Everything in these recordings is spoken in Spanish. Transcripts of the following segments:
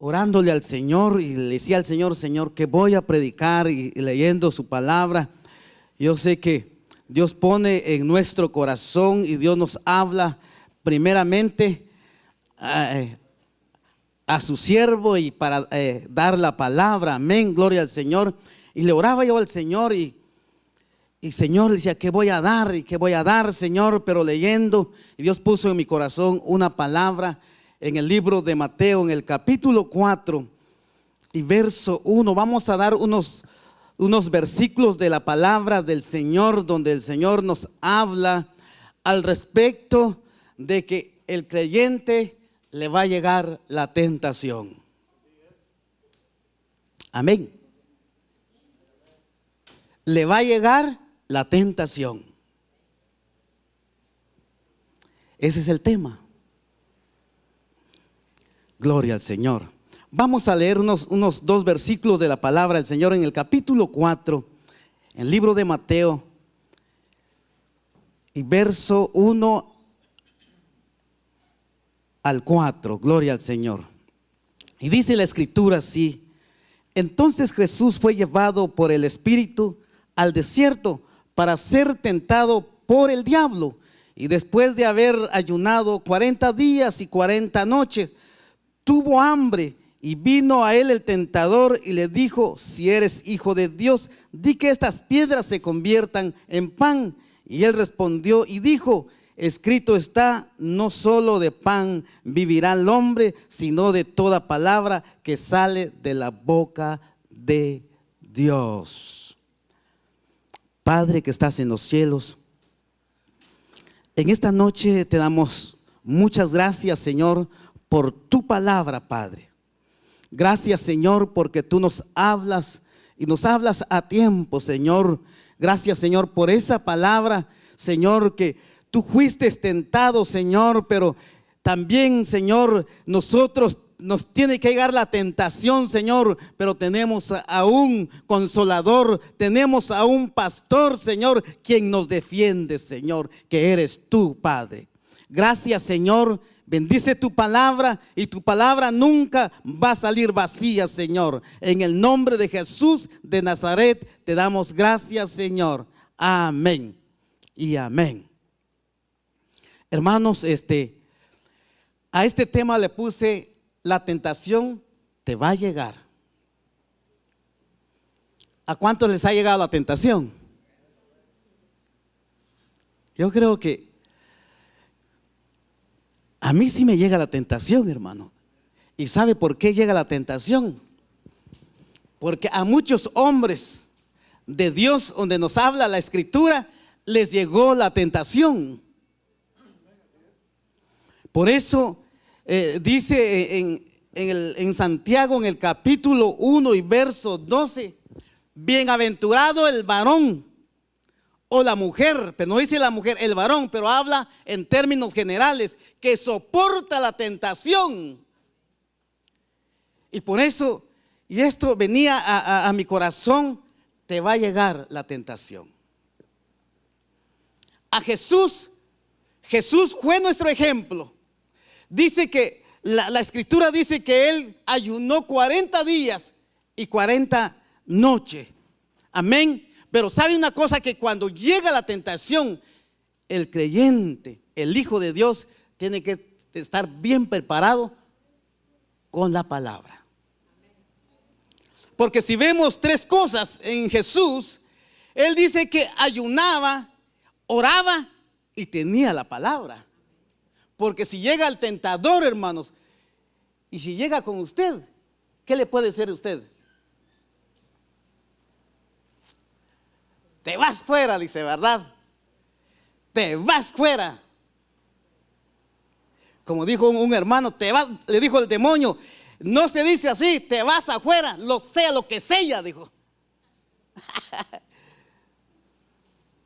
orándole al Señor y le decía al Señor: Señor, que voy a predicar y leyendo su palabra. Yo sé que Dios pone en nuestro corazón y Dios nos habla primeramente a su siervo y para dar la palabra. Amén, gloria al Señor. Y le oraba yo al Señor y Señor le decía: ¿qué voy a dar? ¿Y qué voy a dar, Señor? Pero leyendo, y Dios puso en mi corazón una palabra en el libro de Mateo, en el capítulo 4 y verso 1. Vamos a dar unos versículos de la palabra del Señor, donde el Señor nos habla al respecto de que el creyente le va a llegar la tentación. Amén. Le va a llegar la tentación. Ese es el tema. Gloria al Señor. Vamos a leer unos dos versículos de la palabra del Señor en el capítulo 4, en el libro de Mateo, y verso 1 al 4. Gloria al Señor. Y dice la escritura así: entonces Jesús fue llevado por el Espíritu al desierto para ser tentado por el diablo. Y después de haber ayunado 40 días y 40 noches, tuvo hambre. Y vino a él el tentador y le dijo: si eres hijo de Dios, di que estas piedras se conviertan en pan. Y él respondió y dijo: escrito está, no solo de pan vivirá el hombre, sino de toda palabra que sale de la boca de Dios. Padre que estás en los cielos, en esta noche te damos muchas gracias, Señor, por tu palabra, Padre. Gracias, Señor, porque tú nos hablas y nos hablas a tiempo, Señor. Gracias, Señor, por esa palabra, Señor, que tú fuiste tentado, Señor, pero también, Señor, nosotros nos tiene que llegar la tentación, Señor, pero tenemos a un consolador, tenemos a un pastor, Señor, quien nos defiende, Señor, que eres tú, Padre. Gracias, Señor. Bendice tu palabra y tu palabra nunca va a salir vacía, Señor. En el nombre de Jesús de Nazaret te damos gracias, Señor. Amén y amén. Hermanos, a este tema le puse: la tentación te va a llegar. ¿A cuántos les ha llegado la tentación? Yo creo que a mí sí me llega la tentación, hermano. ¿Y sabe por qué llega la tentación? Porque a muchos hombres de Dios, donde nos habla la escritura, les llegó la tentación. Por eso dice en Santiago, en el capítulo 1 y verso 12: bienaventurado el varón o la mujer, pero no dice la mujer, el varón, pero habla en términos generales, que soporta la tentación. Y por eso, y esto venía a mi corazón: te va a llegar la tentación. A Jesús fue nuestro ejemplo. Dice que la escritura dice que él ayunó 40 días y 40 noches. Amén. Pero sabe una cosa, que cuando llega la tentación, el creyente, el Hijo de Dios, tiene que estar bien preparado con la palabra. Porque si vemos tres cosas en Jesús, él dice que ayunaba, oraba y tenía la palabra. Porque si llega el tentador, hermanos, y si llega con usted, ¿qué le puede hacer a usted? Te vas fuera, dice, ¿verdad? Te vas fuera. Como dijo un hermano, te vas, le dijo el demonio, no se dice así, te vas afuera, lo sea lo que sea, dijo.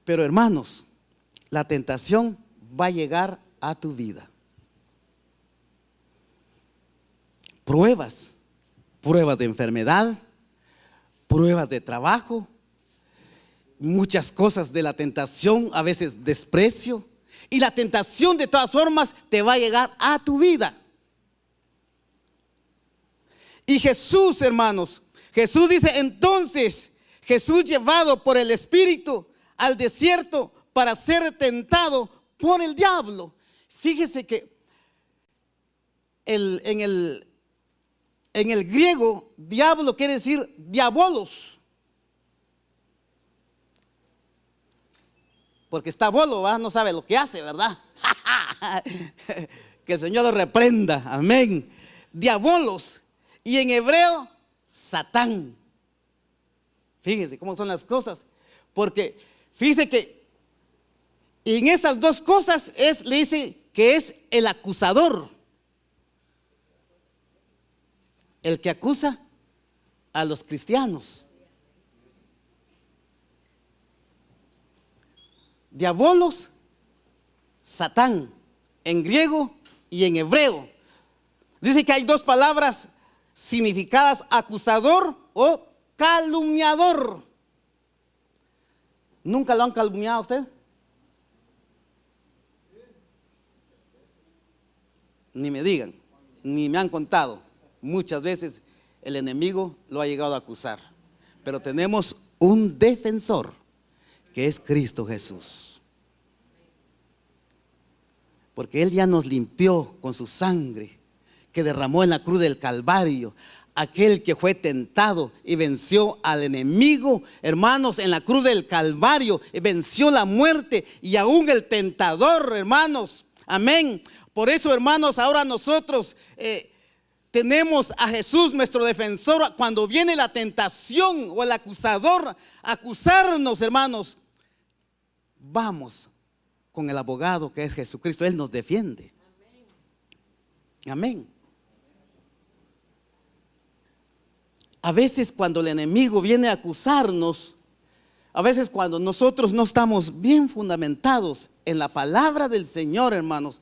Pero hermanos, la tentación va a llegar a tu vida. Pruebas de enfermedad, pruebas de trabajo, muchas cosas de la tentación, a veces desprecio. Y la tentación de todas formas te va a llegar a tu vida. Y Jesús, hermanos, Jesús dice, entonces Jesús llevado por el Espíritu al desierto para ser tentado por el diablo. Fíjese que en el griego, diablo quiere decir diabolos. Porque está bolo, ¿verdad? No sabe lo que hace, ¿verdad? Que el Señor lo reprenda, amén. Diabolos. Y en hebreo, Satán. Fíjense cómo son las cosas. Porque fíjense que en esas dos cosas le dice que es el acusador. El que acusa a los cristianos. Diabolos, Satán, en griego y en hebreo. Dice que hay dos palabras significadas, acusador o calumniador. ¿Nunca lo han calumniado a usted? Ni me digan, ni me han contado. Muchas veces el enemigo lo ha llegado a acusar. Pero tenemos un defensor, que es Cristo Jesús. Porque Él ya nos limpió con su sangre que derramó en la cruz del Calvario. Aquel que fue tentado y venció al enemigo, hermanos, en la cruz del Calvario, y venció la muerte y aún el tentador, hermanos. Amén. Por eso, hermanos, ahora nosotros tenemos a Jesús, nuestro defensor. Cuando viene la tentación o el acusador a acusarnos, hermanos, vamos con el abogado que es Jesucristo. Él nos defiende. Amén. A veces cuando el enemigo viene a acusarnos, a veces cuando nosotros no estamos bien fundamentados en la palabra del Señor, hermanos,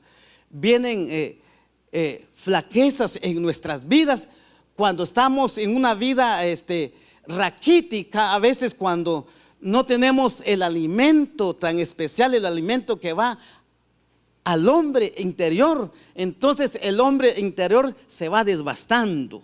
vienen flaquezas en nuestras vidas. Cuando estamos en una vida raquítica, a veces cuando no tenemos el alimento tan especial, el alimento que va al hombre interior, entonces el hombre interior se va desbastando.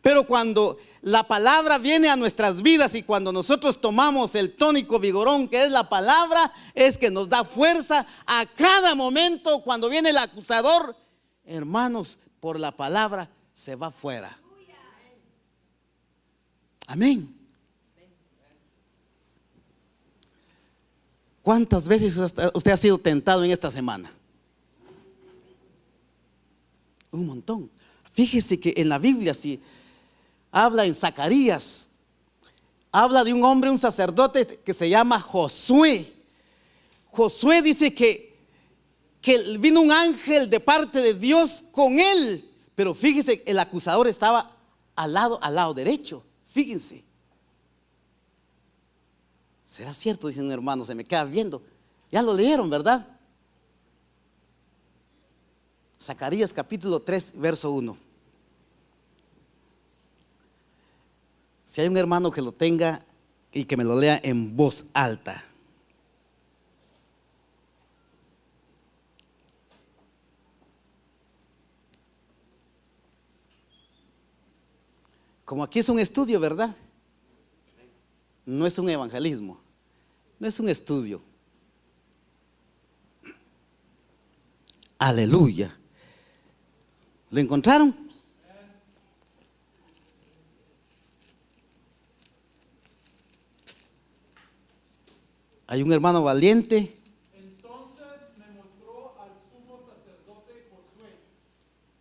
Pero cuando la palabra viene a nuestras vidas y cuando nosotros tomamos el tónico vigorón que es la palabra, es que nos da fuerza a cada momento. Cuando viene el acusador, hermanos, por la palabra se va fuera. Amén. ¿Cuántas veces usted ha sido tentado en esta semana? Un montón. Fíjese que en la Biblia, si habla en Zacarías, habla de un hombre, un sacerdote que se llama Josué. Josué dice que vino un ángel de parte de Dios con él. Pero fíjese, el acusador estaba al lado derecho. Fíjense. ¿Será cierto? Dice un hermano, se me queda viendo. Ya lo leyeron, ¿verdad? Zacarías capítulo 3, verso 1. Si hay un hermano que lo tenga y que me lo lea en voz alta. Como aquí es un estudio, ¿verdad? No es un evangelismo, no es un estudio. Aleluya. ¿Lo encontraron? Hay un hermano valiente. Entonces me mostró al sumo sacerdote Josué,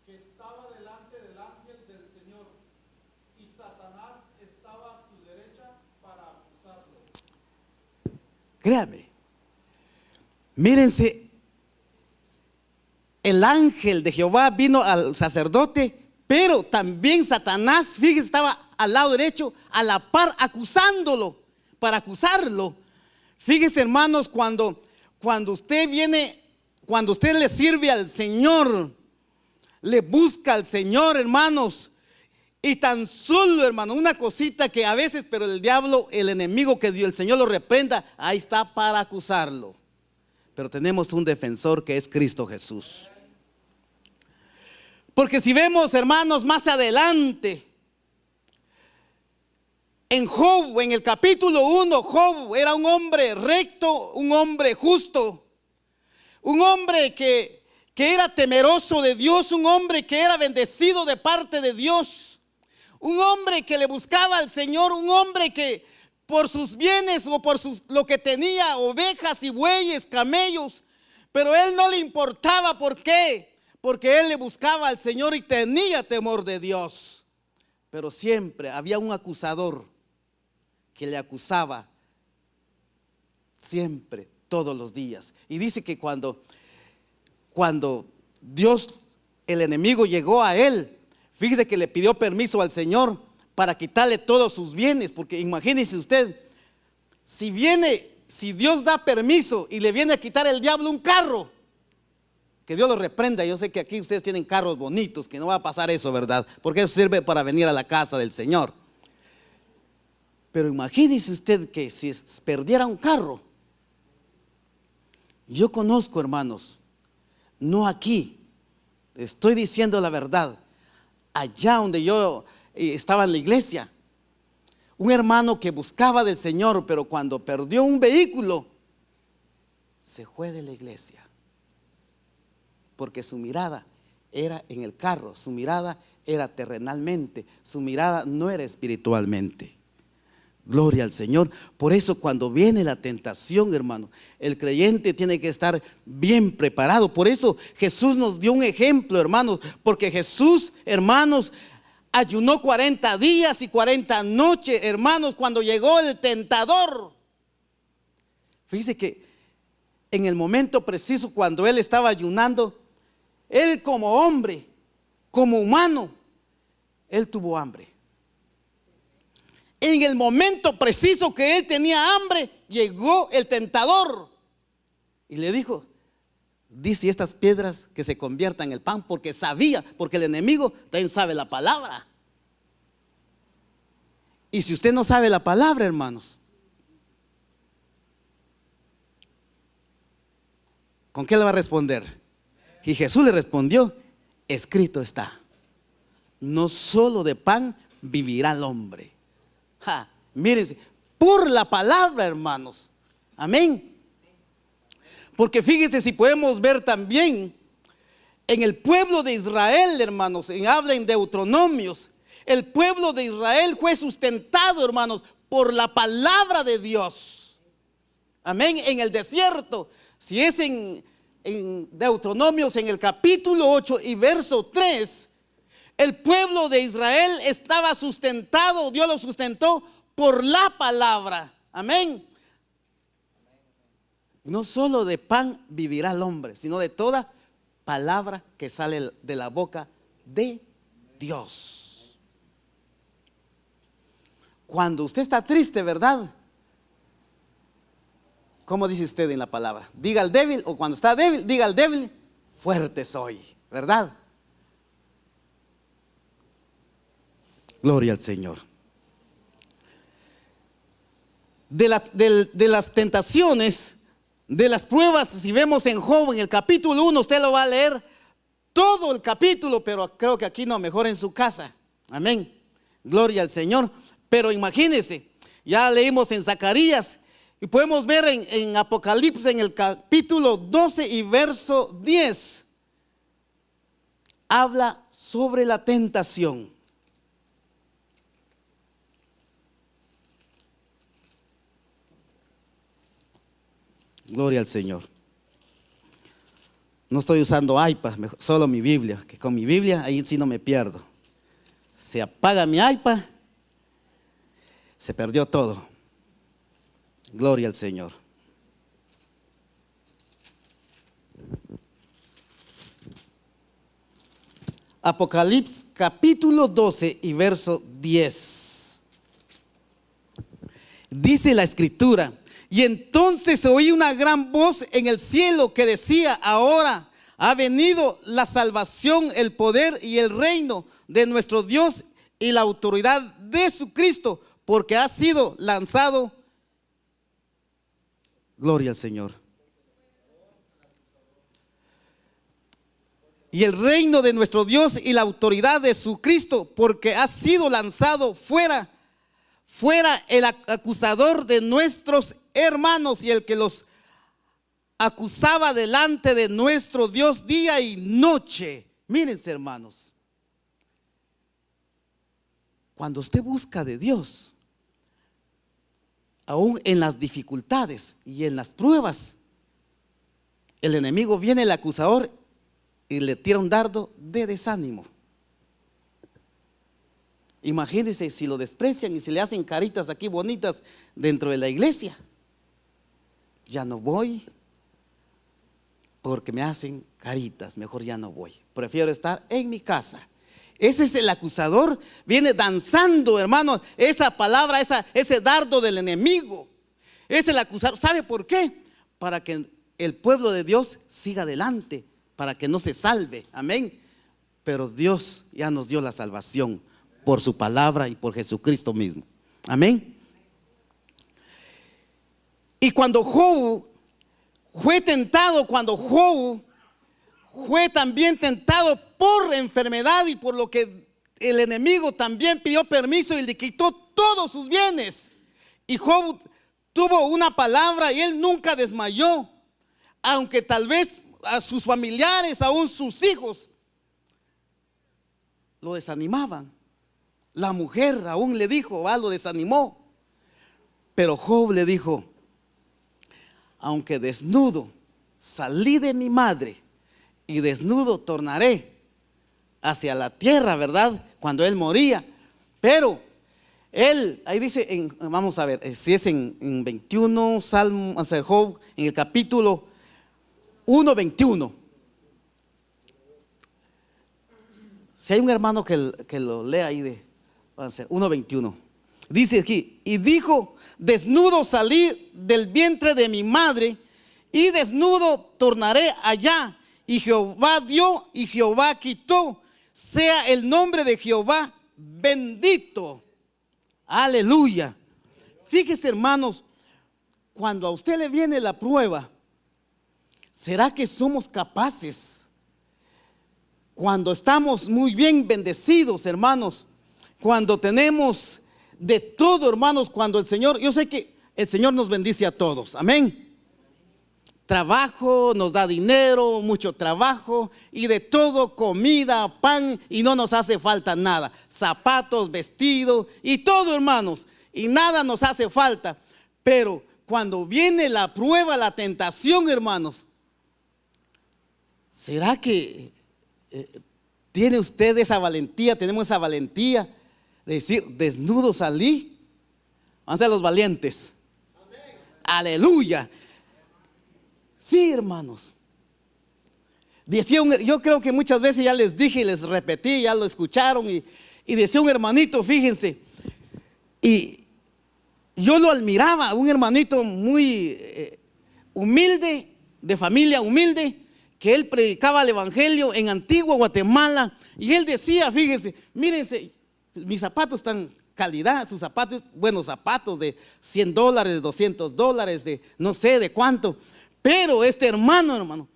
que estaba delante del ángel del Señor, y Satanás estaba a su derecha para acusarlo. Créame, mírense, el ángel de Jehová vino al sacerdote, pero también Satanás, fíjense, estaba al lado derecho, a la par, acusándolo, para acusarlo. Fíjense, hermanos, cuando usted viene, cuando usted le sirve al Señor, le busca al Señor, hermanos, y tan solo, hermano, una cosita que a veces, pero el diablo, el enemigo que dio, el Señor lo reprenda, ahí está para acusarlo. Pero tenemos un defensor que es Cristo Jesús. Porque si vemos, hermanos, más adelante, en Job, en el capítulo 1, Job era un hombre recto, un hombre justo, un hombre que era temeroso de Dios, un hombre que era bendecido de parte de Dios, un hombre que le buscaba al Señor, un hombre que por sus bienes o por lo que tenía, ovejas y bueyes, camellos, pero él no le importaba. ¿Por qué? Porque él le buscaba al Señor y tenía temor de Dios. Pero siempre había un acusador que le acusaba, siempre, todos los días. Y dice que cuando Dios, el enemigo, llegó a él, fíjese que le pidió permiso al Señor para quitarle todos sus bienes. Porque imagínese usted, si Dios da permiso y le viene a quitar el diablo un carro, que Dios lo reprenda. Yo sé que aquí ustedes tienen carros bonitos, que no va a pasar eso, ¿verdad? Porque eso sirve para venir a la casa del Señor. Pero imagínese usted que si perdiera un carro. Yo conozco, hermanos, no aquí, estoy diciendo la verdad, allá donde yo estaba en la iglesia, un hermano que buscaba del Señor, pero cuando perdió un vehículo, se fue de la iglesia. Porque su mirada era en el carro, su mirada era terrenalmente, su mirada no era espiritualmente. Gloria al Señor. Por eso cuando viene la tentación, hermano, el creyente tiene que estar bien preparado. Por eso Jesús nos dio un ejemplo, hermanos, porque Jesús, hermanos, ayunó 40 días y 40 noches, hermanos, cuando llegó el tentador. Fíjese que en el momento preciso cuando él estaba ayunando, él como hombre, como humano, él tuvo hambre. En el momento preciso que él tenía hambre, llegó el tentador y le dijo: dice estas piedras que se conviertan en el pan, porque sabía, porque el enemigo también sabe la palabra. Y si usted no sabe la palabra, hermanos, ¿con qué le va a responder? Y Jesús le respondió: escrito está, no solo de pan vivirá el hombre. Mírense, por la palabra, hermanos. Amén. Porque fíjense, si podemos ver también en el pueblo de Israel, hermanos, habla en Deuteronomios, el pueblo de Israel fue sustentado, hermanos, por la palabra de Dios. Amén. En el desierto, si es en Deuteronomios, en el capítulo 8 y verso 3, el pueblo de Israel estaba sustentado, Dios lo sustentó por la palabra. Amén. No solo de pan vivirá el hombre, sino de toda palabra que sale de la boca de Dios. Cuando usted está triste, ¿verdad? ¿Cómo dice usted en la palabra? Diga al débil, o cuando está débil, diga al débil: fuerte soy, ¿verdad? Gloria al Señor. De las tentaciones, de las pruebas, si vemos en Job, en el capítulo 1, usted lo va a leer todo el capítulo, pero creo que aquí no, mejor en su casa. Amén. Gloria al Señor. Pero imagínense, ya leímos en Zacarías y podemos ver en Apocalipsis, en el capítulo 12 y verso 10, habla sobre la tentación. Gloria al Señor. No estoy usando iPad, solo mi Biblia, que con mi Biblia ahí sí no me pierdo. Se apaga mi iPad, se perdió todo. Gloria al Señor. Apocalipsis capítulo 12 y verso 10. Dice la escritura: y entonces oí una gran voz en el cielo que decía: ahora ha venido la salvación, el poder y el reino de nuestro Dios y la autoridad de su Cristo, porque ha sido lanzado. Gloria al Señor. y el reino de nuestro Dios y la autoridad de su Cristo, porque ha sido lanzado fuera el acusador de nuestros hermanos y el que los acusaba delante de nuestro Dios día y noche. Mírense, hermanos, cuando usted busca de Dios, aún en las dificultades y en las pruebas, el enemigo viene, el acusador, y le tira un dardo de desánimo. Imagínense si lo desprecian y si le hacen caritas aquí bonitas dentro de la iglesia. Ya no voy porque me hacen caritas, mejor ya no voy. Prefiero estar en mi casa. Ese es el acusador, viene danzando, hermanos, esa palabra, ese dardo del enemigo. Es el acusador. ¿Sabe por qué? Para que el pueblo de Dios siga adelante, para que no se salve. Amén. Pero Dios ya nos dio la salvación por su palabra y por Jesucristo mismo. Amén. Y cuando Job fue tentado, cuando Job fue también tentado por enfermedad y por lo que el enemigo también pidió permiso y le quitó todos sus bienes. Y Job tuvo una palabra y él nunca desmayó, aunque tal vez a sus familiares, aún sus hijos, lo desanimaban. La mujer aún le dijo, lo desanimó. Pero Job le dijo: aunque desnudo salí de mi madre, y desnudo tornaré hacia la tierra, ¿verdad? Cuando él moría. Pero él, ahí dice, vamos a ver, si es en 21, Salmo, o sea, Job, en el capítulo 1:21. Si hay un hermano que lo lea ahí de 1:21. Dice aquí: y dijo, desnudo salí del vientre de mi madre, y desnudo tornaré allá. Y Jehová dio y Jehová quitó, sea el nombre de Jehová bendito. Aleluya. Fíjese, hermanos, cuando a usted le viene la prueba, ¿será que somos capaces? Cuando estamos muy bien bendecidos, hermanos, cuando tenemos de todo, hermanos, cuando el Señor, yo sé que el Señor nos bendice a todos, amén. Trabajo, nos da dinero, mucho trabajo y de todo, comida, pan, y no nos hace falta nada. Zapatos, vestido y todo, hermanos, y nada nos hace falta. Pero cuando viene la prueba, la tentación, hermanos, ¿será que tiene usted esa valentía? Tenemos esa valentía de decir, desnudo salí. Vamos a ser los valientes. Amén. Aleluya. Sí, hermanos. Decía yo creo que muchas veces ya les dije y les repetí, ya lo escucharon, y decía un hermanito, fíjense, y yo lo admiraba, un hermanito muy humilde, de familia humilde, que él predicaba el evangelio en Antigua Guatemala, y él decía, fíjense, mírense, mis zapatos están calidad, sus zapatos, buenos zapatos de $100, de $200, de no sé de cuánto. Pero este hermano,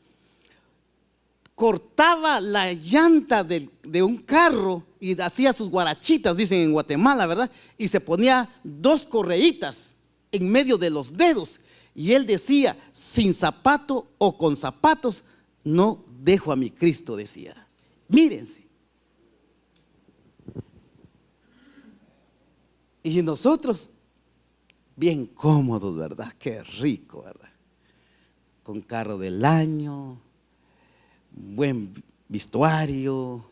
cortaba la llanta de un carro y hacía sus guarachitas, dicen en Guatemala, ¿verdad? Y se ponía 2 correitas en medio de los dedos. Y él decía, sin zapato o con zapatos, no dejo a mi Cristo, decía. Mírense. Y nosotros, bien cómodos, ¿verdad? Qué rico, ¿verdad? Con carro del año, buen vestuario,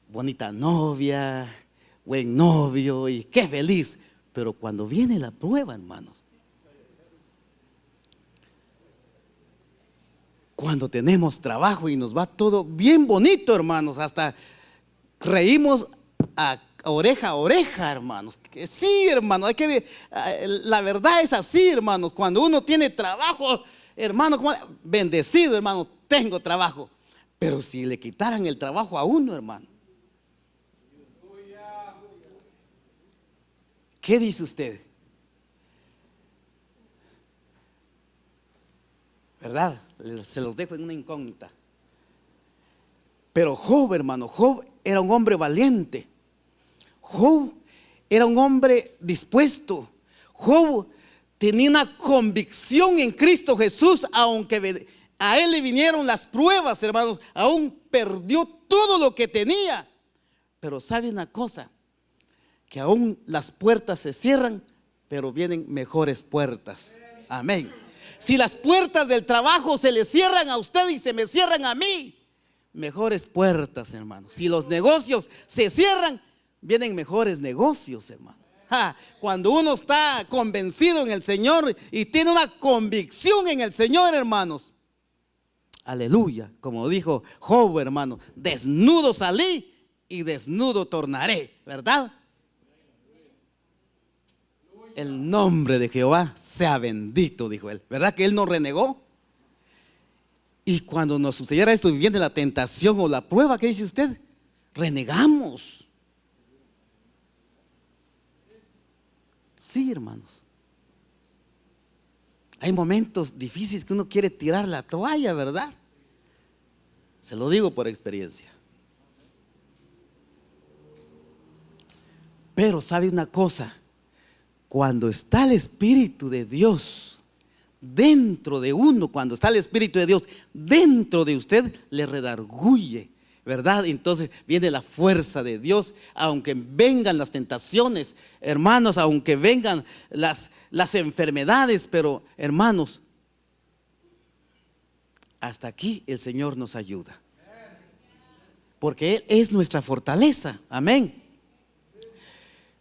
bonita novia, buen novio, y qué feliz. Pero cuando viene la prueba, hermanos, cuando tenemos trabajo y nos va todo bien bonito, hermanos, hasta reímos a oreja a oreja, hermanos. Sí, hermanos, la verdad es así, hermanos. Cuando uno tiene trabajo, hermano, bendecido, hermano, tengo trabajo. Pero si le quitaran el trabajo a uno, hermano, ¿qué dice usted? ¿verdad? Se los dejo en una incógnita. Pero Job, hermano, Job era un hombre valiente. Job era un hombre dispuesto. Job tenía una convicción en Cristo Jesús, aunque a él le vinieron las pruebas, hermanos, aún perdió todo lo que tenía. Pero sabe una cosa, que aún las puertas se cierran, pero vienen mejores puertas. Amén. Si las puertas del trabajo se le cierran a usted y se me cierran a mí, mejores puertas, hermanos. Si los negocios se cierran, vienen mejores negocios, hermano. Cuando uno está convencido en el Señor y tiene una convicción en el Señor, hermanos, aleluya, como dijo Job, hermano, desnudo salí y desnudo tornaré, ¿verdad? El nombre de Jehová sea bendito, dijo él. ¿Verdad que él no renegó? Y cuando nos sucediera esto, viene la tentación o la prueba, ¿qué dice usted? Renegamos. Sí, hermanos. Hay momentos difíciles que uno quiere tirar la toalla, ¿verdad? Se lo digo por experiencia. Pero sabe una cosa, cuando está el Espíritu de Dios dentro de uno, cuando está el Espíritu de Dios dentro de usted, le redarguye, ¿verdad? Entonces viene la fuerza de Dios, aunque vengan las tentaciones, hermanos, aunque vengan las enfermedades, pero hermanos, hasta aquí el Señor nos ayuda, porque Él es nuestra fortaleza. Amén.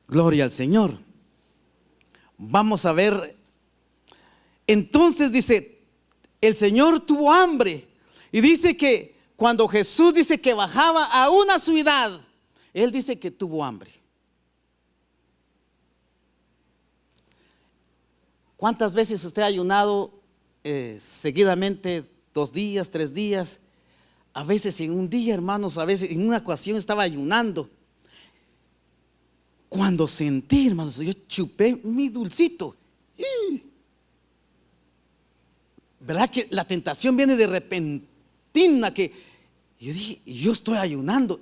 Gloria al Señor. Vamos a ver. Entonces dice, el Señor tuvo hambre. Y dice que cuando Jesús dice que bajaba a una ciudad, Él dice que tuvo hambre. ¿Cuántas veces usted ha ayunado seguidamente 2 días, 3 días? A veces en un día, hermanos, a veces en una ocasión estaba ayunando. Cuando sentí, hermanos, yo chupé mi dulcito. ¿Verdad que la tentación viene de repentina? Que yo dije, yo estoy ayunando.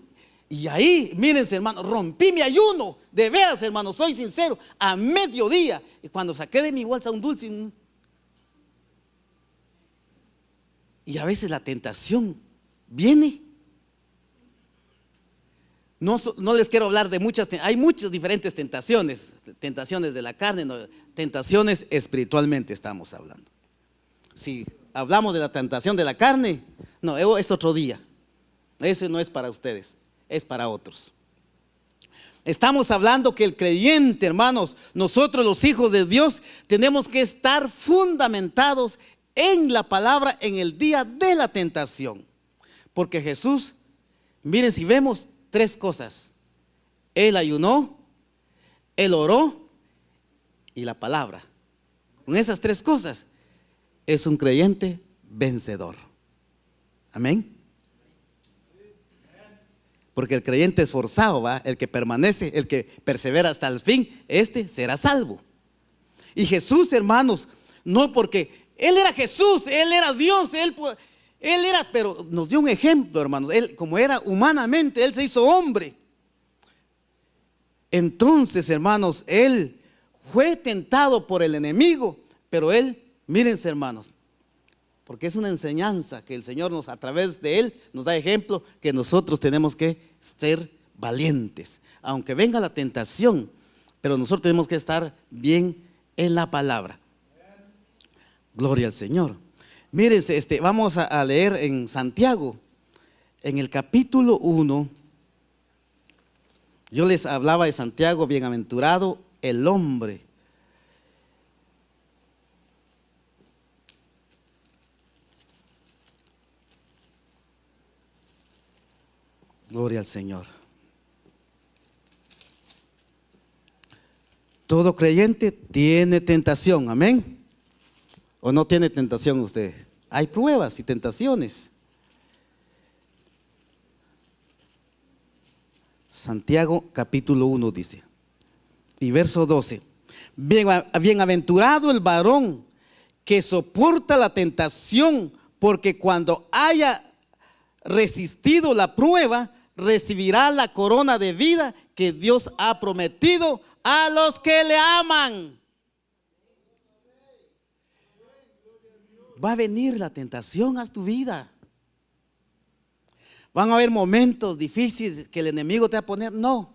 Y ahí, mírense, hermanos, rompí mi ayuno. De veras, hermanos, soy sincero. A mediodía. Y cuando saqué de mi bolsa un dulce. Y a veces la tentación viene. No les quiero hablar de muchas, hay muchas diferentes tentaciones, tentaciones de la carne, no, tentaciones espiritualmente estamos hablando. Si hablamos de la tentación de la carne, no, es otro día. Ese no es para ustedes, es para otros. Estamos hablando que el creyente, hermanos, nosotros los hijos de Dios, tenemos que estar fundamentados en la palabra en el día de la tentación. Porque Jesús, miren, si vemos 3 cosas: Él ayunó, Él oró y la palabra. Con esas 3 cosas es un creyente vencedor. Amén. Porque el creyente esforzado, ¿va? El que permanece, el que persevera hasta el fin, este será salvo. Y Jesús, hermanos, no porque Él era Jesús, Él era Dios, Él era, pero nos dio un ejemplo, hermanos. Él, como era humanamente, Él se hizo hombre. Entonces, hermanos, Él fue tentado por el enemigo, pero Él, mírense, hermanos, porque es una enseñanza que el Señor nos, a través de Él, nos da ejemplo que nosotros tenemos que ser valientes, aunque venga la tentación, pero nosotros tenemos que estar bien en la palabra. Gloria al Señor. Mírense, vamos a leer en Santiago, en el capítulo 1. Yo les hablaba de Santiago, bienaventurado el hombre. Gloria al Señor. Todo creyente tiene tentación, amén. ¿O no tiene tentación usted? Hay pruebas y tentaciones. Santiago capítulo 1 dice, y verso 12: bienaventurado el varón que soporta la tentación, porque cuando haya resistido la prueba, recibirá la corona de vida que Dios ha prometido a los que le aman. Va a venir la tentación a tu vida. Van a haber momentos difíciles que el enemigo te va a poner. No,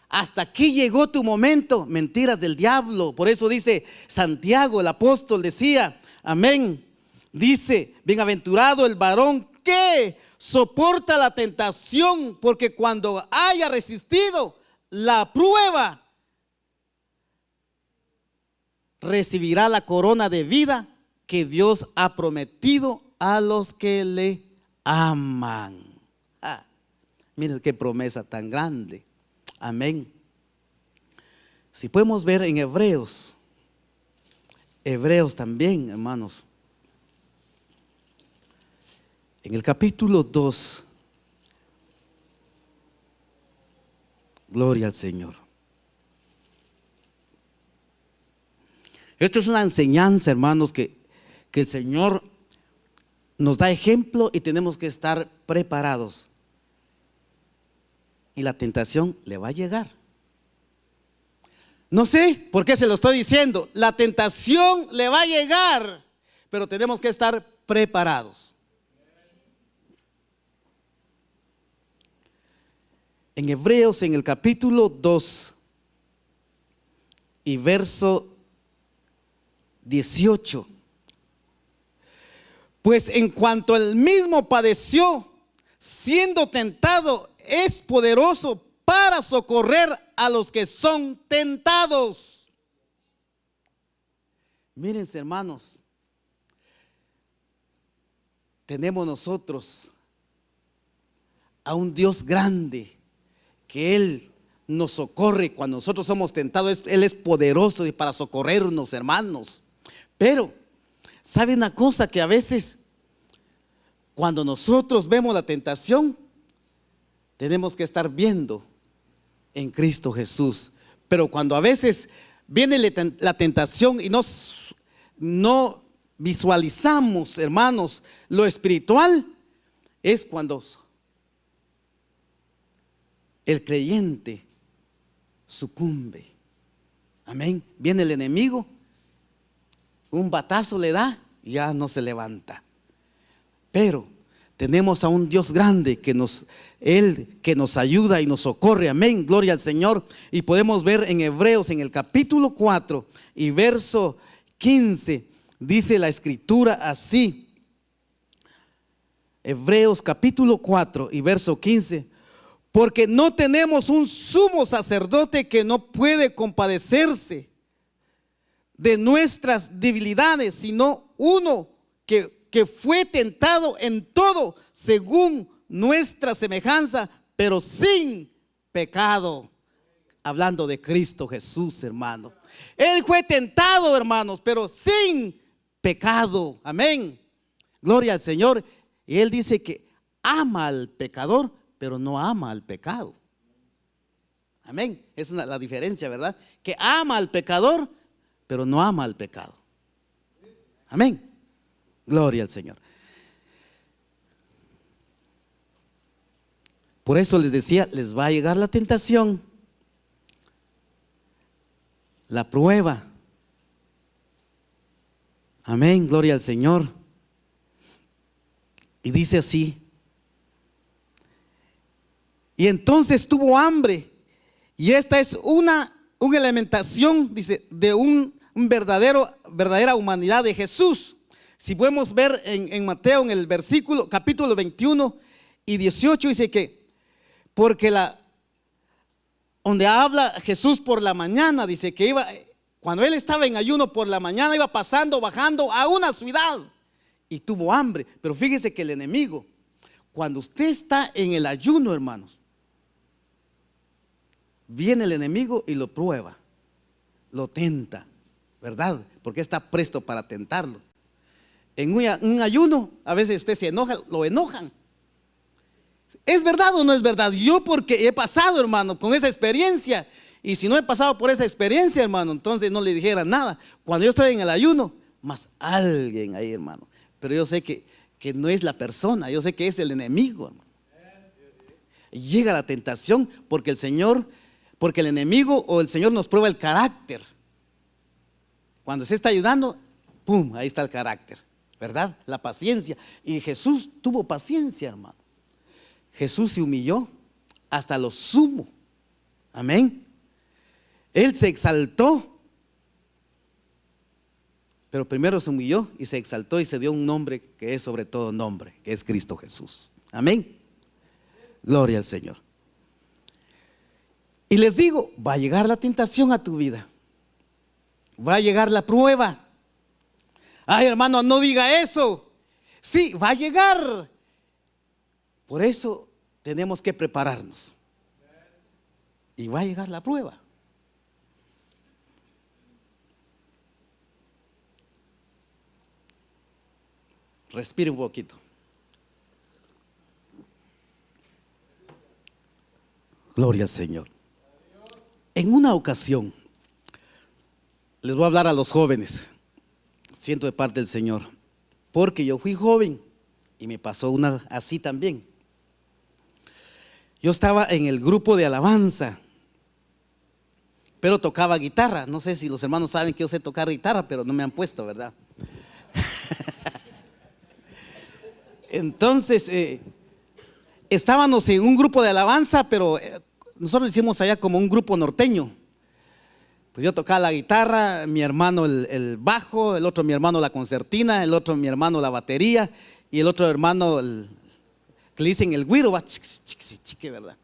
hasta aquí llegó tu momento. Mentiras del diablo. Por eso dice Santiago, el apóstol, decía, amén, dice, bienaventurado el varón que soporta la tentación, porque cuando haya resistido la prueba, recibirá la corona de vida que Dios ha prometido a los que le aman. Miren qué promesa tan grande. Amén. Si podemos ver en Hebreos también, hermanos, en el capítulo 2, gloria al Señor. Esto es una enseñanza, hermanos, que el Señor nos da ejemplo y tenemos que estar preparados. Y la tentación le va a llegar. No sé por qué se lo estoy diciendo. La tentación le va a llegar, pero tenemos que estar preparados. En Hebreos, en el capítulo 2 y verso 18. Pues en cuanto él mismo padeció, siendo tentado, es poderoso para socorrer a los que son tentados. Mírense, hermanos, tenemos nosotros a un Dios grande, que Él nos socorre cuando nosotros somos tentados. Él es poderoso para socorrernos, hermanos. Pero ¿sabe una cosa? Que a veces cuando nosotros vemos la tentación, tenemos que estar viendo en Cristo Jesús. Pero cuando a veces viene la tentación y no visualizamos, hermanos, lo espiritual, es cuando el creyente sucumbe. Amén. Viene el enemigo, un batazo le da y ya no se levanta. Pero tenemos a un Dios grande Él que nos ayuda y nos socorre. Amén, gloria al Señor. Y podemos ver en Hebreos, en el capítulo 4 y verso 15, dice la escritura así. Hebreos capítulo 4 y verso 15. Porque no tenemos un sumo sacerdote que no puede compadecerse de nuestras debilidades, sino uno que fue tentado en todo según nuestra semejanza, pero sin pecado. Hablando de Cristo Jesús, hermano. Él fue tentado, hermanos, pero sin pecado. Amén. Gloria al Señor. Y Él dice que ama al pecador, pero no ama al pecado. Amén. Esa es la diferencia, ¿verdad? Que ama al pecador, pero no ama al pecado. Amén. Gloria al Señor. Por eso les decía, les va a llegar la tentación, la prueba. Amén, gloria al Señor. Y dice así: y entonces tuvo hambre. Y esta es una elementación, dice, de una verdadera humanidad de Jesús. Si podemos ver en Mateo, en el versículo, capítulo 21 y 18, dice que, porque donde habla Jesús por la mañana, dice que cuando Él estaba en ayuno por la mañana, iba bajando a una ciudad y tuvo hambre. Pero fíjese que el enemigo, cuando usted está en el ayuno, hermanos, viene el enemigo y lo prueba, lo tenta, ¿verdad? Porque está presto para tentarlo. En un ayuno, a veces usted se enoja, lo enojan. ¿Es verdad o no es verdad? Yo, porque he pasado, hermano, con esa experiencia. Y si no he pasado por esa experiencia, hermano, entonces no le dijera nada. Cuando yo estoy en el ayuno, más alguien ahí, hermano. Pero yo sé que no es la persona, yo sé que es el enemigo, hermano. Llega la tentación porque porque el enemigo o el Señor nos prueba el carácter. Cuando se está ayudando, ¡pum!, ahí está el carácter, ¿verdad? La paciencia. Y Jesús tuvo paciencia, hermano. Jesús se humilló hasta lo sumo. Amén. Él se exaltó, pero primero se humilló y se exaltó y se dio un nombre que es sobre todo nombre, que es Cristo Jesús. Amén. Gloria al Señor. Y les digo, va a llegar la tentación a tu vida. Va a llegar la prueba. Ay, hermano, no diga eso. Sí, va a llegar. Por eso tenemos que prepararnos. Y va a llegar la prueba. Respire un poquito. Gloria al Señor. En una ocasión, les voy a hablar a los jóvenes, siento de parte del Señor, porque yo fui joven y me pasó una así también. Yo estaba en el grupo de alabanza, pero tocaba guitarra. No sé si los hermanos saben que yo sé tocar guitarra, pero no me han puesto, ¿verdad? Entonces, estábamos en un grupo de alabanza, pero nosotros lo hicimos allá como un grupo norteño. Pues yo tocaba la guitarra, mi hermano el bajo, el otro mi hermano la concertina, el otro mi hermano la batería y el otro hermano que le dicen el güiro, va chique, ¿verdad?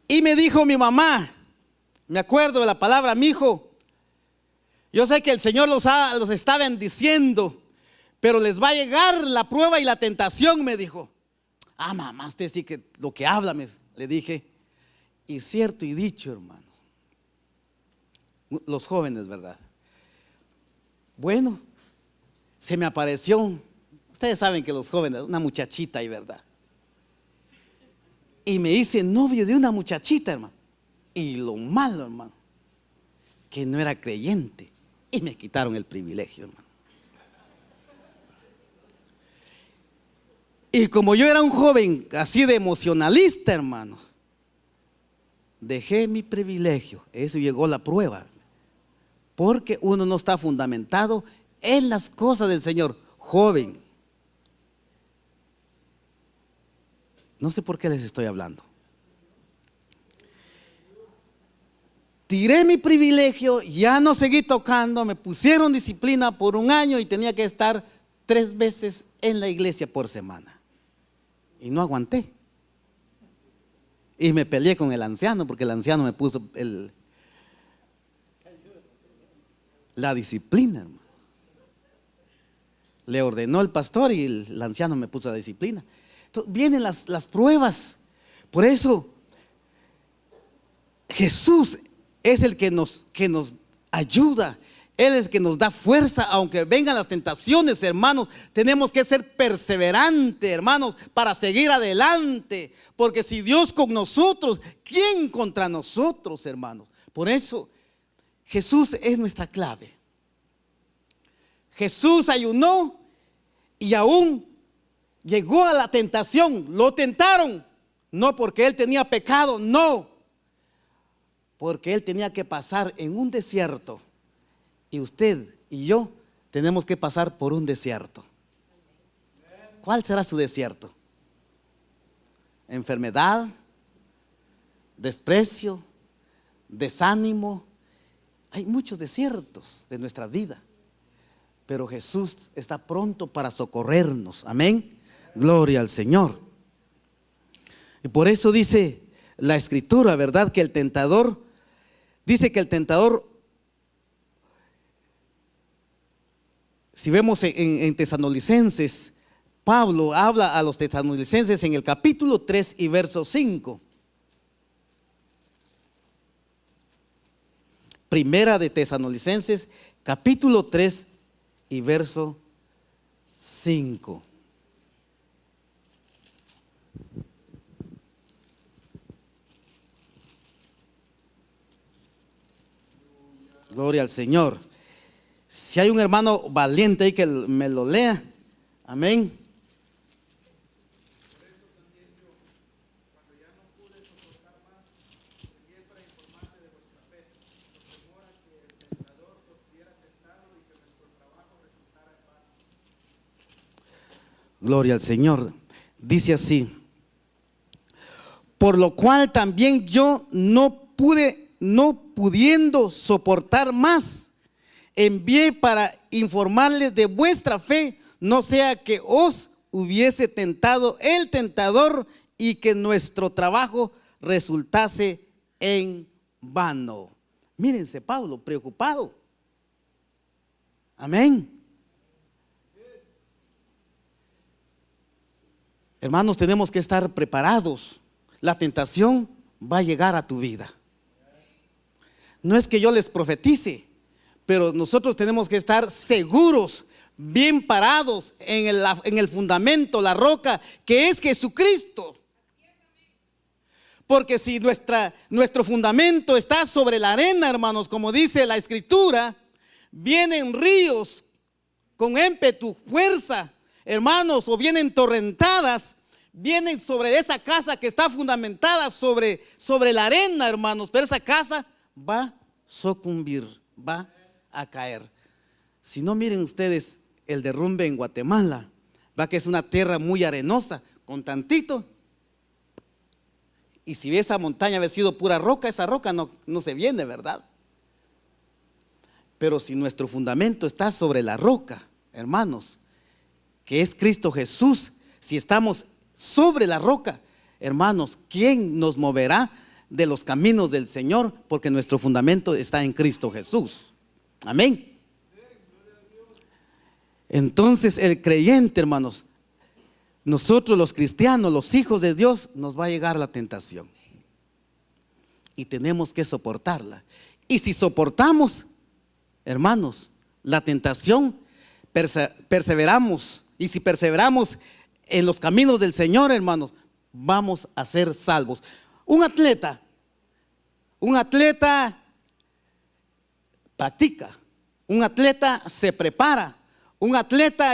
Y me dijo mi mamá, me acuerdo de la palabra, mi hijo, yo sé que el Señor los está bendiciendo, pero les va a llegar la prueba y la tentación, me dijo. Ah, mamá, usted sí que lo que habla, le dije. Y cierto y dicho, hermano. Los jóvenes, ¿verdad? Bueno, se me apareció, ustedes saben que los jóvenes, una muchachita ahí, ¿verdad? Y me hice novio de una muchachita, hermano. Y lo malo, hermano, que no era creyente. Y me quitaron el privilegio, hermano. Y como yo era un joven así de emocionalista, hermano, dejé mi privilegio. Eso llegó la prueba. Porque uno no está fundamentado en las cosas del Señor. Joven. No sé por qué les estoy hablando. Tiré mi privilegio, ya no seguí tocando, me pusieron disciplina por un año y tenía que estar 3 veces en la iglesia por semana. Y no aguanté. Y me peleé con el anciano porque el anciano me puso la disciplina, hermano. Le ordenó el pastor y el anciano me puso la disciplina. Entonces, vienen las pruebas. Por eso Jesús es el que nos ayuda. Él es el que nos da fuerza, aunque vengan las tentaciones, hermanos. Tenemos que ser perseverantes, hermanos, para seguir adelante. Porque si Dios con nosotros, ¿quién contra nosotros, hermanos? Por eso Jesús es nuestra clave. Jesús ayunó y aún llegó a la tentación. Lo tentaron, no porque él tenía pecado, no, porque él tenía que pasar en un desierto. Y usted y yo tenemos que pasar por un desierto. ¿Cuál será su desierto? Enfermedad, desprecio, desánimo. Hay muchos desiertos de nuestra vida, pero Jesús está pronto para socorrernos. Amén. Gloria al Señor. Y por eso dice la Escritura, ¿verdad? Que el tentador, dice que el tentador, si vemos en Tesalonicenses, Pablo habla a los tesalonicenses en el capítulo 3 y verso 5. Primera de Tesalonicenses, capítulo 3 y verso 5. Gloria al Señor. Si hay un hermano valiente ahí que me lo lea. Amén. Gloria al Señor. Dice así: por lo cual también yo no pudiendo soportar más, envié para informarles de vuestra fe, no sea que os hubiese tentado el tentador y que nuestro trabajo resultase en vano. Mírense, Pablo, preocupado. Amén. Hermanos, tenemos que estar preparados. La tentación va a llegar a tu vida. No es que yo les profetice, pero nosotros tenemos que estar seguros, bien parados en el fundamento, la roca, que es Jesucristo. Porque si nuestro fundamento está sobre la arena, hermanos, como dice la Escritura, vienen ríos con ímpetu, fuerza, hermanos, o vienen torrentadas, vienen sobre esa casa que está fundamentada sobre la arena, hermanos, pero esa casa va a sucumbir, va a caer. Si no, miren ustedes el derrumbe en Guatemala, va que es una tierra muy arenosa, con tantito. Y si esa montaña hubiera sido pura roca, esa roca no se viene, ¿verdad? Pero si nuestro fundamento está sobre la roca, hermanos, que es Cristo Jesús, si estamos sobre la roca, hermanos, ¿quién nos moverá de los caminos del Señor? Porque nuestro fundamento está en Cristo Jesús. Amén. Entonces el creyente, hermanos, nosotros los cristianos, los hijos de Dios, nos va a llegar la tentación y tenemos que soportarla. Y si soportamos, hermanos, la tentación, perseveramos. Y si perseveramos en los caminos del Señor, hermanos, vamos a ser salvos. Un atleta practica, un atleta se prepara, un atleta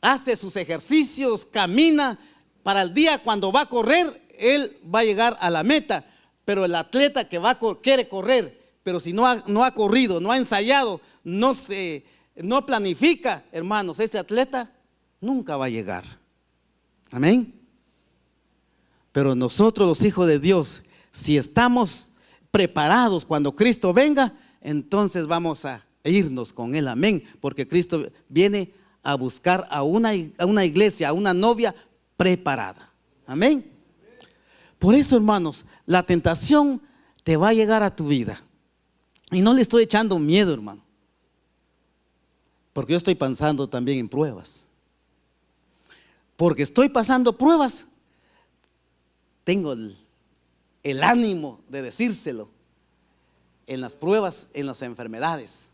hace sus ejercicios, camina para el día cuando va a correr, él va a llegar a la meta. Pero el atleta que quiere correr, pero si no ha corrido, no ha ensayado, no planifica, hermanos, ese atleta nunca va a llegar. Amén. Pero nosotros, los hijos de Dios, si estamos preparados cuando Cristo venga, entonces vamos a irnos con Él. Amén. Porque Cristo viene a buscar a una iglesia, a una novia preparada. Amén. Por eso, hermanos, la tentación te va a llegar a tu vida. Y no le estoy echando miedo, hermano, porque yo estoy pasando también en pruebas. Porque estoy pasando pruebas, tengo el ánimo de decírselo. En las pruebas, en las enfermedades,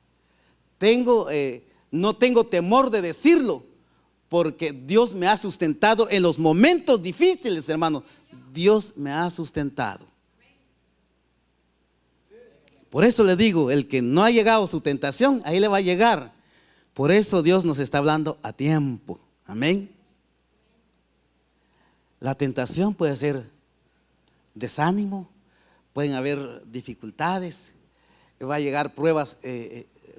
no tengo temor de decirlo, porque Dios me ha sustentado en los momentos difíciles, hermano. Dios me ha sustentado. Por eso le digo, el que no ha llegado a su tentación, ahí le va a llegar. Por eso Dios nos está hablando a tiempo. Amén. La tentación puede ser desánimo, pueden haber dificultades, va a llegar pruebas.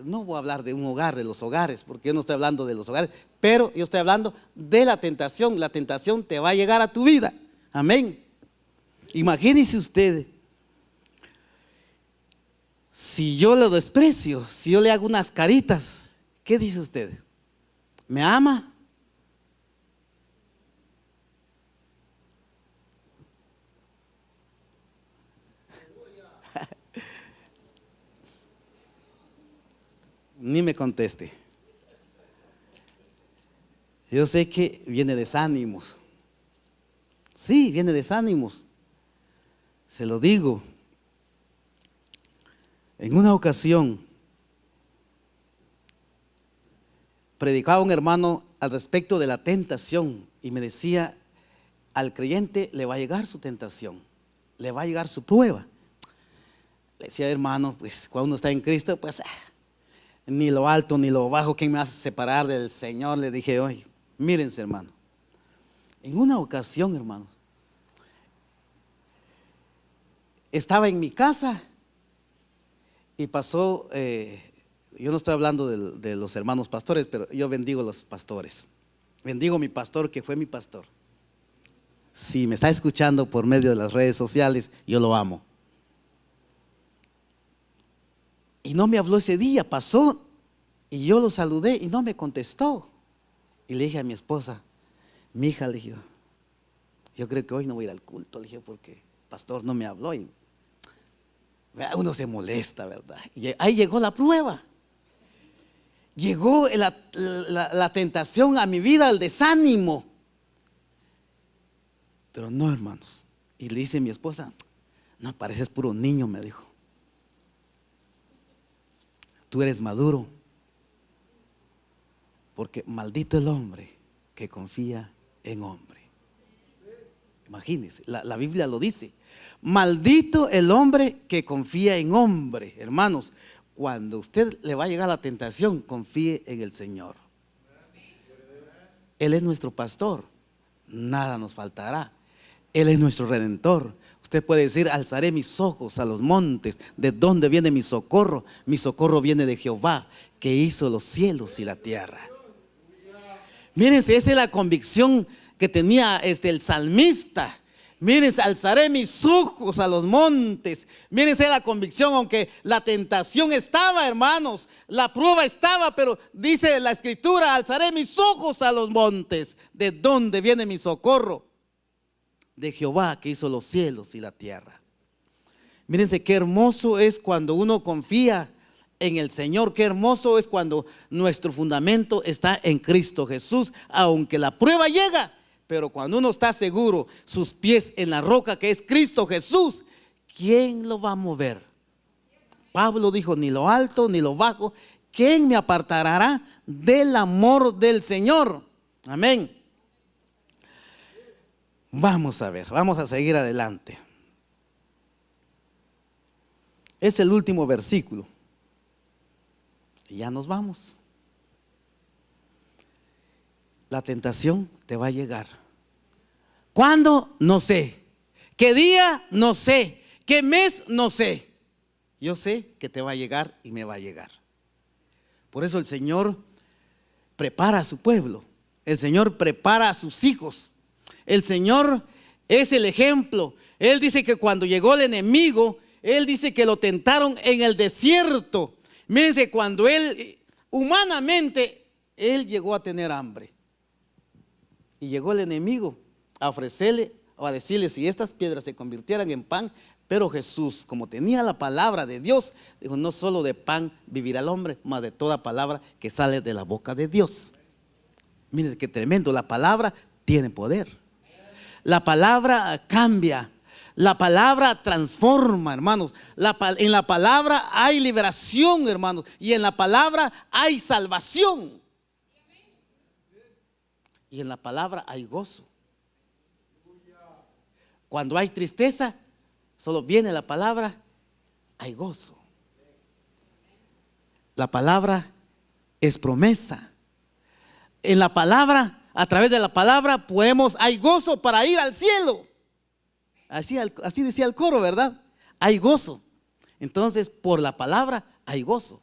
No voy a hablar de un hogar, de los hogares, porque yo no estoy hablando de los hogares, pero yo estoy hablando de la tentación. La tentación te va a llegar a tu vida. Amén. Imagínese usted, si yo lo desprecio, si yo le hago unas caritas, ¿qué dice usted? ¿Me ama? Ni me conteste. Yo sé que viene desánimos. Sí, viene desánimos. Se lo digo. En una ocasión predicaba un hermano al respecto de la tentación y me decía, al creyente le va a llegar su tentación, le va a llegar su prueba. Le decía, hermano, pues cuando uno está en Cristo, pues ni lo alto ni lo bajo, ¿quién me hace separar del Señor? Le dije, oye, mírense, hermano. En una ocasión, hermanos, estaba en mi casa y pasó, yo no estoy hablando de los hermanos pastores, pero yo bendigo a los pastores. Bendigo a mi pastor, que fue mi pastor. Si me está escuchando por medio de las redes sociales, yo lo amo. Y no me habló ese día, pasó y yo lo saludé y no me contestó. Y le dije a mi esposa, mi hija, le dije, yo creo que hoy no voy a ir al culto, le dije, porque el pastor no me habló. Y uno se molesta, ¿verdad? Y ahí llegó la prueba. Llegó la tentación a mi vida, el desánimo. Pero no, hermanos. Y le dice a mi esposa, no, pareces puro niño, me dijo. Tú eres maduro. Porque maldito el hombre que confía en hombre. Imagínense, la Biblia lo dice. Maldito el hombre que confía en hombre. Hermanos, cuando usted le va a llegar la tentación, confíe en el Señor. Él es nuestro pastor, nada nos faltará. Él es nuestro redentor. Usted puede decir, alzaré mis ojos a los montes. ¿De dónde viene mi socorro? Mi socorro viene de Jehová, que hizo los cielos y la tierra. Mírense, esa es la convicción que tenía el salmista. Mírense, alzaré mis ojos a los montes. Mírense la convicción, aunque la tentación estaba, hermanos, la prueba estaba, pero dice la escritura, alzaré mis ojos a los montes. ¿De dónde viene mi socorro? De Jehová, que hizo los cielos y la tierra. Mírense qué hermoso es cuando uno confía en el Señor. Qué hermoso es cuando nuestro fundamento está en Cristo Jesús, aunque la prueba llega. Pero cuando uno está seguro, sus pies en la roca que es Cristo Jesús, ¿quién lo va a mover? Pablo dijo, ni lo alto ni lo bajo, ¿quién me apartará del amor del Señor? Amén. Vamos a ver, vamos a seguir adelante. Es el último versículo. Y ya nos vamos. La tentación te va a llegar. ¿Cuándo? No sé. ¿Qué día? No sé. ¿Qué mes? No sé. Yo sé que te va a llegar y me va a llegar. Por eso el Señor prepara a su pueblo. El Señor prepara a sus hijos. El Señor es el ejemplo. Él dice que cuando llegó el enemigo, Él dice que lo tentaron en el desierto. Mírense, cuando Él, humanamente, Él llegó a tener hambre. Y llegó el enemigo a ofrecerle o a decirle si estas piedras se convirtieran en pan. Pero Jesús, como tenía la palabra de Dios, dijo, no solo de pan vivirá el hombre, mas de toda palabra que sale de la boca de Dios. Miren qué tremendo, la palabra tiene poder. La palabra cambia, la palabra transforma, hermanos. En la palabra hay liberación, hermanos, y en la palabra hay salvación. Y en la palabra hay gozo. Cuando hay tristeza, solo viene la palabra, hay gozo. La palabra es promesa. En la palabra, a través de la palabra hay gozo para ir al cielo. Así decía el coro, ¿verdad? Hay gozo. Entonces, por la palabra hay gozo.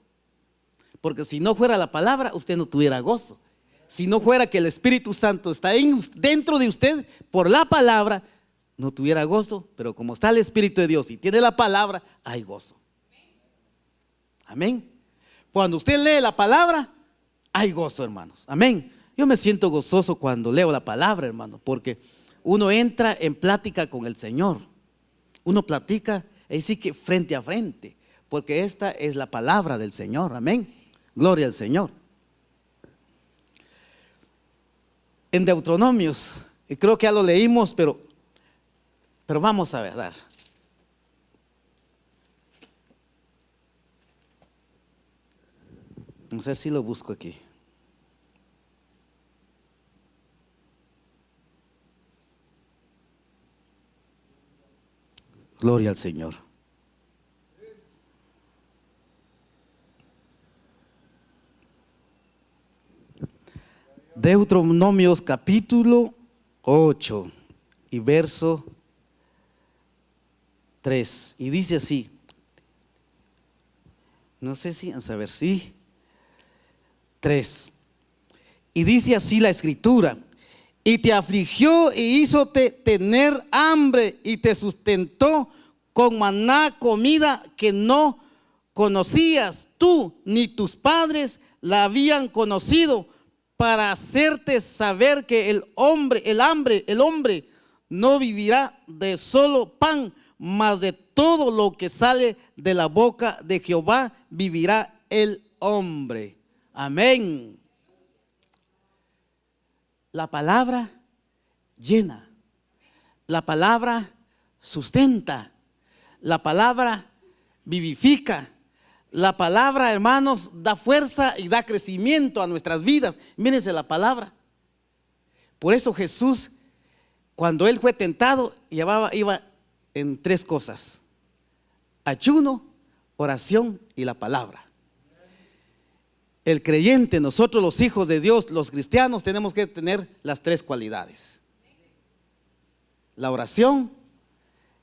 Porque si no fuera la palabra, usted no tuviera gozo. Si no fuera que el Espíritu Santo está dentro de usted, por la palabra, no tuviera gozo. Pero como está el Espíritu de Dios y tiene la palabra, hay gozo. Amén. Cuando usted lee la palabra, hay gozo, hermanos. Amén. Yo me siento gozoso cuando leo la palabra, hermano, porque uno entra en plática con el Señor. Uno platica, así que frente a frente, porque esta es la palabra del Señor. Amén. Gloria al Señor. En Deuteronomios, y creo que ya lo leímos, pero vamos a ver. Vamos a ver si lo busco aquí. Gloria al Señor. Deuteronomios capítulo 8 y verso 3. Y dice así. No sé si, a saber, sí. 3. Y dice así la escritura: y te afligió y hízote tener hambre y te sustentó con maná, comida que no conocías tú ni tus padres la habían conocido, para hacerte saber que el hombre no vivirá de solo pan, mas de todo lo que sale de la boca de Jehová vivirá el hombre. Amén. La palabra llena, la palabra sustenta, la palabra vivifica, la palabra, hermanos, da fuerza y da crecimiento a nuestras vidas. Mírense la palabra. Por eso Jesús, cuando él fue tentado, iba en 3 cosas: ayuno, oración y la palabra. El creyente, nosotros los hijos de Dios, los cristianos, tenemos que tener las 3 cualidades: la oración,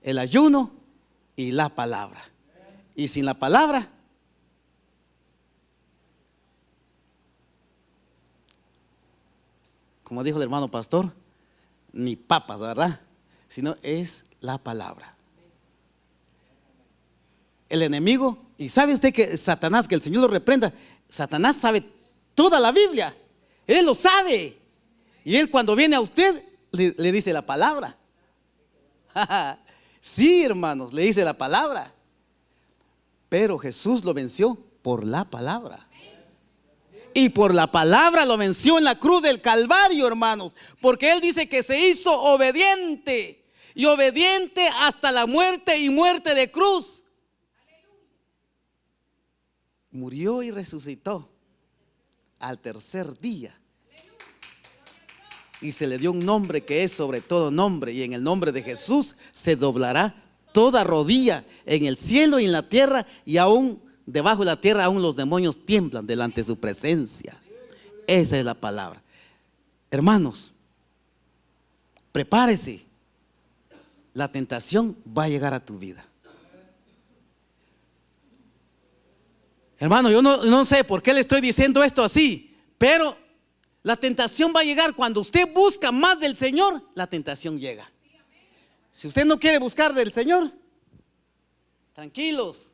el ayuno y la palabra. Y sin la palabra, como dijo el hermano pastor, ni papas, ¿verdad? Sino es la palabra. El enemigo, y sabe usted que Satanás, que el Señor lo reprenda, Satanás sabe toda la Biblia, él lo sabe, y él cuando viene a usted le dice la palabra. Sí, hermanos, le dice la palabra, pero Jesús lo venció por la palabra. Y por la palabra lo venció en la cruz del Calvario, hermanos, porque él dice que se hizo obediente, y obediente hasta la muerte, y muerte de cruz. Murió y resucitó al tercer día, y se le dio un nombre que es sobre todo nombre, y en el nombre de Jesús se doblará toda rodilla en el cielo y en la tierra, y aún debajo de la tierra aún los demonios tiemblan delante de su presencia. Esa es la palabra. Hermanos, prepárese, la tentación va a llegar a tu vida. Hermano, yo no sé por qué le estoy diciendo esto así, pero la tentación va a llegar cuando usted busca más del Señor. La tentación llega. Si usted no quiere buscar del Señor, tranquilos.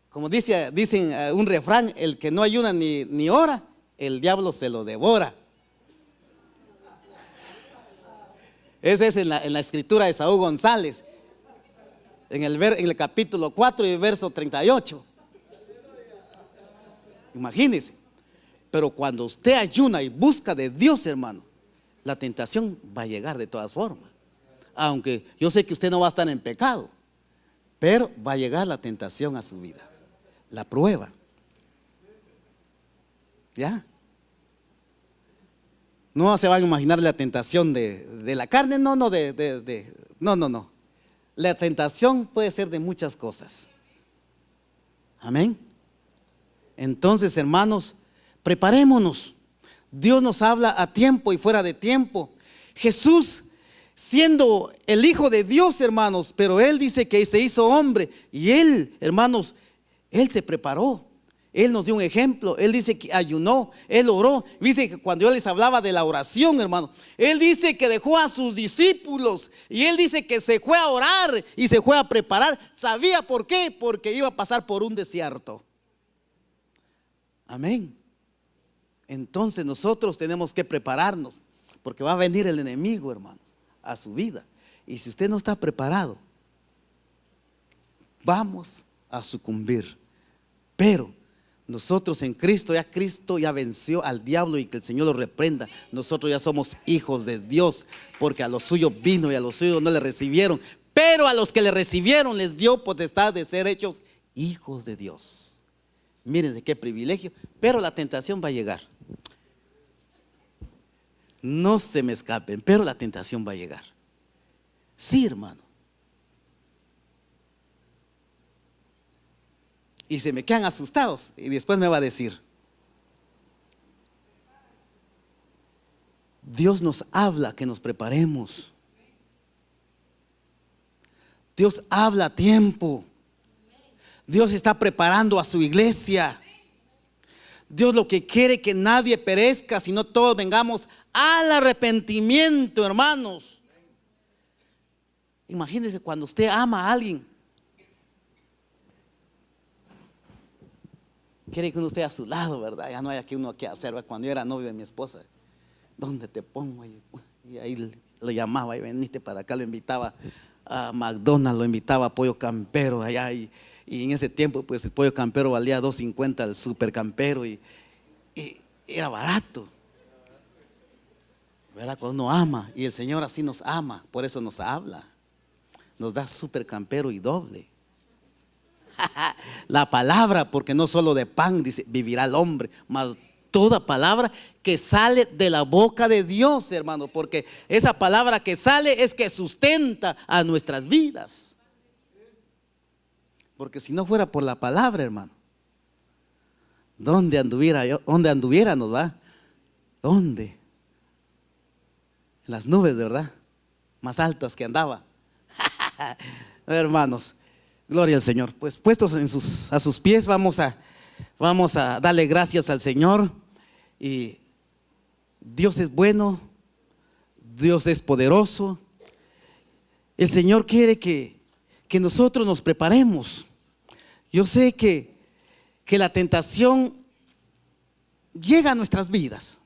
Como dicen un refrán: el que no ayuna ni ora, el diablo se lo devora. Ese es en la escritura de Saúl González, en el capítulo 4 y verso 38. Imagínense. Pero cuando usted ayuna y busca de Dios, hermano, la tentación va a llegar de todas formas. Aunque yo sé que usted no va a estar en pecado, pero va a llegar la tentación a su vida, la prueba. ¿Ya? No se van a imaginar la tentación de la carne, no. La tentación puede ser de muchas cosas. Amén. Entonces, hermanos, preparémonos. Dios nos habla a tiempo y fuera de tiempo. Jesús, siendo el Hijo de Dios, hermanos, pero Él dice que se hizo hombre, y Él, hermanos, Él se preparó. Él nos dio un ejemplo. Él dice que ayunó, Él oró. Dice que cuando yo les hablaba de la oración, hermano, Él dice que dejó a sus discípulos, y Él dice que se fue a orar y se fue a preparar. ¿Sabía por qué? Porque iba a pasar por un desierto. Amén. Entonces nosotros tenemos que prepararnos, porque va a venir el enemigo, hermanos, a su vida. Y si usted no está preparado, vamos a sucumbir. Pero nosotros en Cristo ya venció al diablo, y que el Señor lo reprenda. Nosotros ya somos hijos de Dios, porque a los suyos vino y a los suyos no le recibieron, pero a los que le recibieron les dio potestad de ser hechos hijos de Dios. Mírense qué privilegio. Pero la tentación va a llegar. No se me escapen, pero la tentación va a llegar. Sí, hermano. Y se me quedan asustados, y después me va a decir: Dios nos habla que nos preparemos. Dios habla a tiempo. Dios está preparando a su iglesia. Dios lo que quiere es que nadie perezca, sino todos vengamos al arrepentimiento, hermanos. Imagínense cuando usted ama a alguien, quiere que uno esté a su lado, ¿verdad? Ya no hay aquí uno que hacer, ¿verdad? Cuando yo era novio de mi esposa, ¿dónde te pongo? Y ahí lo llamaba y veniste para acá, lo invitaba a McDonald's, lo invitaba a Pollo Campero allá, y en ese tiempo pues el Pollo Campero valía $2.50 el Super Campero, y era barato, ¿verdad? Cuando uno ama, y el Señor así nos ama, por eso nos habla, nos da Super Campero y doble. La palabra, porque no solo de pan dice vivirá el hombre, mas toda palabra que sale de la boca de Dios, hermano, porque esa palabra que sale es que sustenta a nuestras vidas. Porque si no fuera por la palabra, hermano, ¿dónde anduviéramos, va? ¿Dónde? En las nubes, de verdad, más altas que andaba. Hermanos, gloria al Señor. Pues puestos a sus pies, vamos a darle gracias al Señor. Y Dios es bueno, Dios es poderoso. El Señor quiere que nosotros nos preparemos. Yo sé que la tentación llega a nuestras vidas.